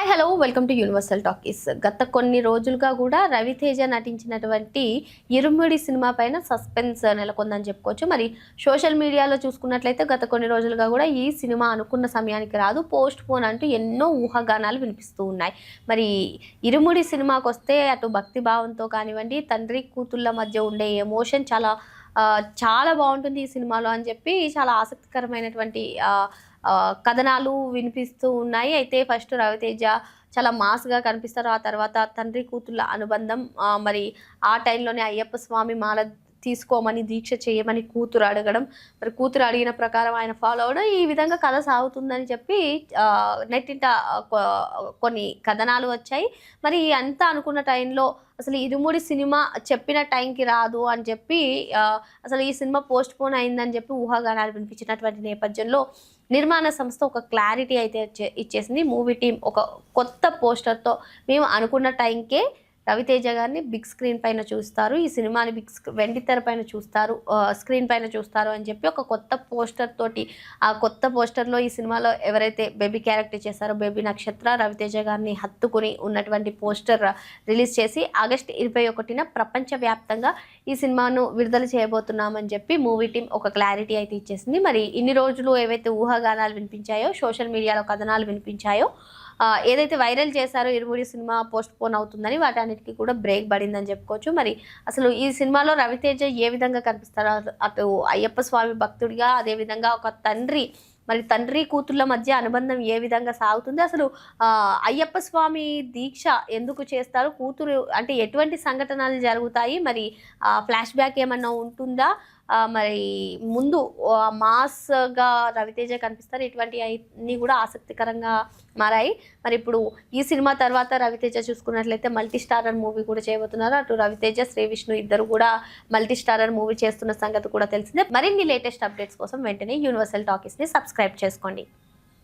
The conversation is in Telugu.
Hello welcome to universal talkies. గత కొన్ని రోజులుగా కూడా రవితేజ నటించినటువంటి ఇరుముడి సినిమా పైన సస్పెన్స్ నెలకొందని చెప్పుకోవచ్చు. మరి సోషల్ మీడియాలో చూసుకున్నట్లయితే గత కొన్ని రోజులుగా కూడా ఈ సినిమా అనుకున్న సమయానికి రాదు, పోస్ట్ పోన్ అంటూ ఎన్నో ఊహాగానాలు వినిపిస్తూ ఉన్నాయి. మరి ఇరుముడి సినిమాకి వస్తే అటు భక్తి భావంతో కానివ్వండి, తండ్రి కూతుళ్ళ మధ్య ఉండే ఎమోషన్ చాలా బాగుంటుంది ఈ సినిమాలో అని చెప్పి చాలా ఆసక్తికరమైనటువంటి కథనాలు వినిపిస్తూ ఉన్నాయి. అయితే ఫస్ట్ రవితేజ చాలా మాస్గా కనిపిస్తారు. ఆ తర్వాత తండ్రి కూతుళ్ళ అనుబంధం, మరి ఆ టైంలోనే అయ్యప్ప స్వామి మాల తీసుకోమని దీక్ష చేయమని కూతురు అడగడం, మరి కూతురు అడిగిన ప్రకారం ఆయన ఫాలో అవడం, ఈ విధంగా కథ సాగుతుందని చెప్పి నెట్టింట కొన్ని కథనాలు వచ్చాయి. మరి అంతా అనుకున్న టైంలో అసలు ఇరుముడి సినిమా చెప్పిన టైంకి రాదు అని చెప్పి అసలు ఈ సినిమా పోస్ట్ పోన్ అయిందని చెప్పి ఊహాగానాలు వినిపించినటువంటి నేపథ్యంలో నిర్మాణ సంస్థ ఒక క్లారిటీ అయితే ఇచ్చేసింది. మూవీ టీం ఒక కొత్త పోస్టర్తో మేము అనుకున్న టైంకే రవితేజ గారిని బిగ్ స్క్రీన్ పైన చూస్తారు, ఈ సినిమాని వెండితెర పైన చూస్తారు, స్క్రీన్ పైన చూస్తారు అని చెప్పి ఒక కొత్త పోస్టర్ తోటి, ఆ కొత్త పోస్టర్లో ఈ సినిమాలో ఎవరైతే బేబీ క్యారెక్టర్ చేశారో బేబీ నక్షత్ర రవితేజ గారిని హత్తుకుని ఉన్నటువంటి పోస్టర్ రిలీజ్ చేసి ఆగస్టు 21న ప్రపంచవ్యాప్తంగా ఈ సినిమాను విడుదల చేయబోతున్నామని చెప్పి మూవీ టీం ఒక క్లారిటీ అయితే ఇచ్చేసింది. మరి ఇన్ని రోజులు ఏవైతే ఊహాగానాలు వినిపించాయో, సోషల్ మీడియాలో కథనాలు వినిపించాయో, ఏదైతే వైరల్ చేశారో ఇరుముడి సినిమా పోస్ట్ పోన్ అవుతుందని వాటన్నిటికీ కూడా బ్రేక్ పడిందని చెప్పుకోవచ్చు. మరి అసలు ఈ సినిమాలో రవితేజ ఏ విధంగా కనిపిస్తారో, అటు అయ్యప్ప స్వామి భక్తుడిగా, అదేవిధంగా ఒక తండ్రి, మరి తండ్రి కూతుళ్ళ మధ్య అనుబంధం ఏ విధంగా సాగుతుంది, అసలు అయ్యప్ప స్వామి దీక్ష ఎందుకు చేస్తారు, కూతురు అంటే ఎటువంటి సంఘటనలు జరుగుతాయి, మరి ఫ్లాష్ బ్యాక్ ఏమన్నా ఉంటుందా, మరి ముందు మాస్గా రవితేజ కనిపిస్తారు, ఇటువంటి అన్నీ కూడా ఆసక్తికరంగా మారాయి. మరి ఇప్పుడు ఈ సినిమా తర్వాత రవితేజ చూసుకున్నట్లయితే మల్టీ స్టారర్ మూవీ కూడా చేయబోతున్నారు. అటు రవితేజ, శ్రీ విష్ణు ఇద్దరు కూడా మల్టీ స్టారర్ మూవీ చేస్తున్న సంగతి కూడా తెలిసిందే. మరిన్ని లేటెస్ట్ అప్డేట్స్ కోసం వెంటనే యూనివర్సల్ టాకీస్ని సబ్స్క్రైబ్ చేసుకోండి.